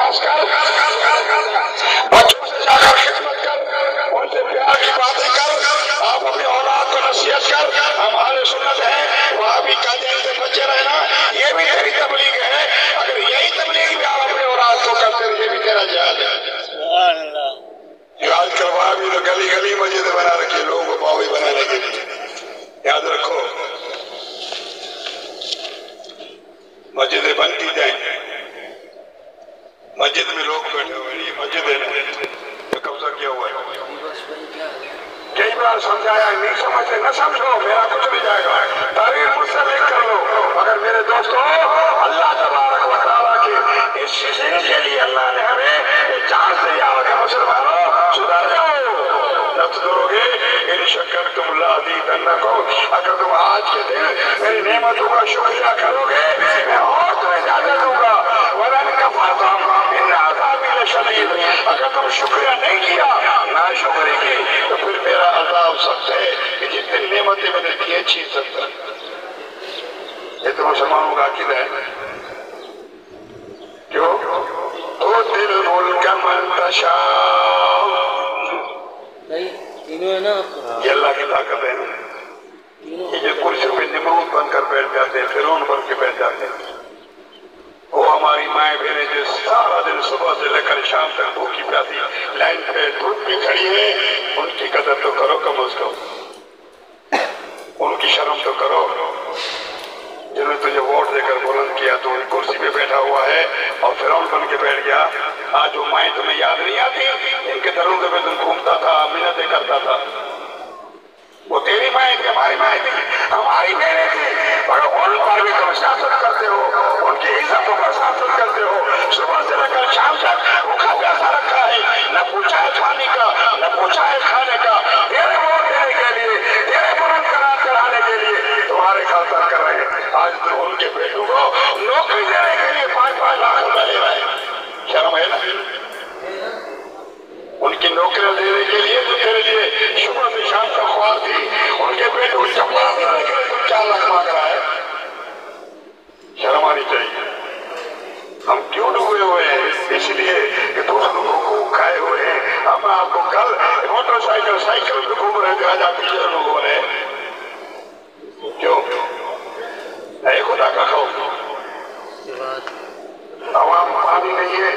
نماز کر، بچوں سے جا کر خدمت کر، ان سے پیار کی باتیں کر، آپ اپنی اولاد کو نصیحت کر. ہم اہل سنت ہیں، وہاں بھی قادیان سے بچے رہنا، یہ بھی تیری تبلیغ ہے. اگر یہی تبلیغ بھی آپ اپنے اولاد کو کرتے ہیں، یہ بھی تیرا جہاد ہے. جو آج کل وہاں بھی تو گلی گلی مسجد بنا رکھی لوگوں کو باوی بنانے کے لیے. یاد رکھو مسجدیں بنتی جائیں، مسجد میں لوگ بیٹھے ہوئے ہیں، یہ مسجد ہے یہ قبضہ کیا ہوا ہے. کئی بار سمجھایا نہیں سمجھتے، نہ سمجھو، میرا کچھ نہیں جائے گا، تاریخ مجھ سے لکھ کر لو. مگر میرے دوستو، اللہ تبارک و تعالیٰ کے اس سلسلے کے لیے اللہ نے ہمیں چانس دیا کہ مسلمانوں سدھر جاؤ. نتدرو گے ان شکرتم لازیدنکم، اگر تم آج کے دن میری نعمتوں کا شکریہ کرو گے میں اور تمہیں زیادہ دوں گا. وَلَئِن كَفَرْتُمْ إِنَّ عَذَابِي لَشَدِيدٌ، اگر تم شکریہ نہیں کیا، ناشکری کی، تو پھر میرا عذاب سخت ہے کہ جتنی نعمتیں میں نے دی ہیں چھین سکتا. یہ تو مسلمانوں کا عقیدہ ہے. کیوں؟ تُؤْتِي الْمُلْكَ مَن تَشَاءُ، یہ اللہ کی طاقت ہے. یہ جو کرسی پہ نمرود بن کر بیٹھ جاتے ہیں، فرعون بن کے بیٹھ جاتے ہیں، وہ ہماری مائیں بہنیں جو سارا دن صبح سے لے کر شام تک بھوکی پیاسی لائن پہ دھوپ میں کھڑی ہیں، ان کی قدر تو کرو کم از کم، ان کی شرم تو کرو. جنہوں نے تجھے ووٹ دے کر بلند کیا تو ان کرسی پہ بیٹھا ہوا ہے اور فرعون بن کے بیٹھ گیا. آج وہ مائیں تمہیں یاد نہیں آتی ان کے دروازے پہ تم گھومتا تھا، منتیں کرتا تھا. وہ تیری مائیں تھی، ہماری مائیں تھی، ہماری بہنیں تھی، مگر ان پر بھی تم سیاست کرتے ہو، ان کی عزتوں پر سیاست کرتے ہو. صبح سے لے کر شام تک بھوکا پیاسا رکھا ہے، نہ پوچھا ہے کھانے کا، نہ پوچھا ہے کھانے کا. تیرے ووٹ دینے کے لیے، تیرے بلند قرار کرانے کے لیے تمہارے خاطر کر رہے ہیں. آج تو ان کے بیٹوں کو نوکری دینے کے لیے 5-5 لاکھ روپے لے رہے ہیں. شرم ہے نا؟ ان کی نوکریاں دینے کے لیے تو تیرے لیے صبح سے شام تک خوار تھی، ان کے بیٹوں کو چپلا دینے کے لیے تم 4 لاکھ مانگ رہا ہے. شرم آنی چاہیے. ہم کیوں ڈوبے ہوئے ہیں؟ اس لیے کہ دوسروں کو حقوق کھائے ہوئے ہیں. ہم آپ کو کل موٹر سائیکل پہ گھوم رہے تھے، آج آپ پیچھے لوگ ہو رہے ہیں. کیوں؟ اے خدا کا خوف. عوام پانی نہیں ہے،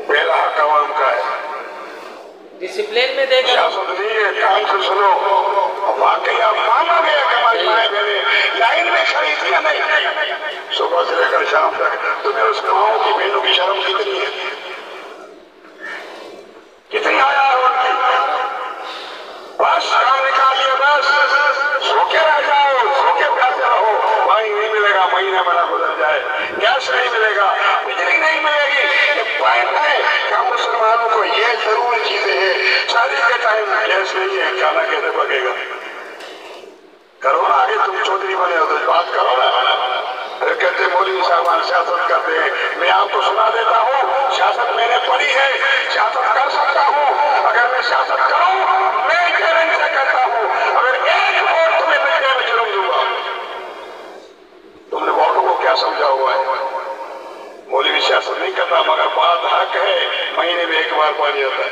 پہلا حق عوام کا ہے. ڈسپلین میں دے گا. سیاست نہیں ہے، کام سے سنو. واقعی آپ مانا گیا کہ ہماری مائیں بہنیں لائن میں کھڑی تھی یا نہیں؟ صبح سے لے کر شام تک تمہیں اس ماؤں کی بہنوں کی شرم کتنی ہے؟ کتنی آیا ہے ان کی؟ بس کام نکال لیا، بس سو کے رہ جاؤ، سو کے پیاسے رہو. پانی نہیں ملے گا، مہینہ بنا گزر جائے، گیس نہیں ملے گا، بجلی نہیں ملے گی. یہ پوائنٹ ہے کہ ہم مسلمانوں کو یہ ضروری چیزیں ہیں. شادی کے ٹائم گیس نہیں ہے، کھانا کیسے پکے گا؟ کرو نا، آگے تم چودھری بنے ہو تو بات کرو نا. پھر کہتے ہیں مولوی صاحبان سیاست کرتے ہیں. میں آپ کو سنا دیتا ہوں، سیاست میں نے پڑھی ہے، سیاست کر سکتا ہوں. اگر میں سیاست کروں، میں گارنٹی سے کہتا ہوں اگر ایک ووٹ تمہیں مل جائے میں جرم دوں گا. تم نے ووٹوں کو کیا سمجھا ہوا ہے؟ مولوی سیاست نہیں کرتا، مگر بات حق ہے، مہینے میں 1 بار پانی آتا ہے.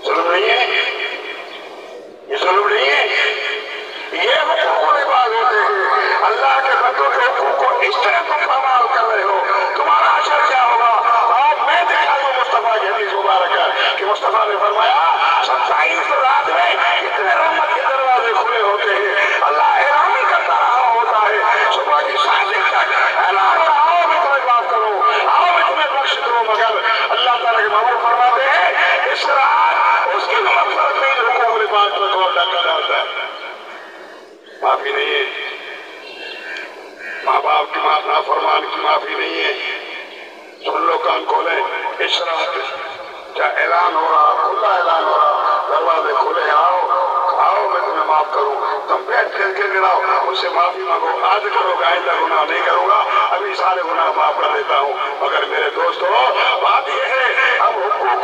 ظلم نہیں ہے؟ یہ ظلم نہیں ہے؟ یہ حقوق العباد ہوتے ہیں. اللہ کے بندوں کے حقوق کو اس طرح تم پامال کر رہے ہو، تمہارا اثر کیا ہوگا؟ آج میں دکھا دوں مصطفیٰ کی حدیث مبارک ہے کہ مصطفیٰ نے فرمایا 27 رات میں کتنے رحمت کے دروازے کھلے ہوتے ہیں. اللہ اعلان کرتا رہا ہوتا ہے صبح کی 7 تک، اعلان ہو رہا ہو میں تمہیں بات کروں، آؤ میں تمہیں بخش دوں. مگر اللہ تعالیٰ کے محبوب فرماتے ہیں اس رات اس کی مغفرت نہیں جو حقوق العباد پر غور نہ کر جاتا ہے. معافی نہیں ہے، ماں باپ کی نافرمان کی معافی نہیں ہے. سن لو، کان کھولیں. اس رات کیا اعلان ہو رہا، کھلا اعلان ہو رہا، دروازے کھولے، آؤ آؤ میں تمہیں معاف کروں. تم بیٹھ کر کے گراؤ، مجھ سے معافی مانگو. آج کرو گا، آئندہ گناہ نہیں کروں گا، ابھی سارے گناہ معاف کر دیتا ہوں. مگر میرے دوستو، بات یہ ہے ہم حقوق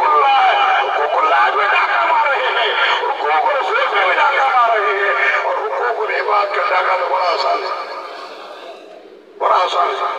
اللہ میں ڈاکہ مار رہے ہیں، حقوق رسول میں ڈاکہ مار رہے ہیں. اور حقوق العباد کا ڈاکہ تو بڑا آسان ہے، بڑا آسان ہے.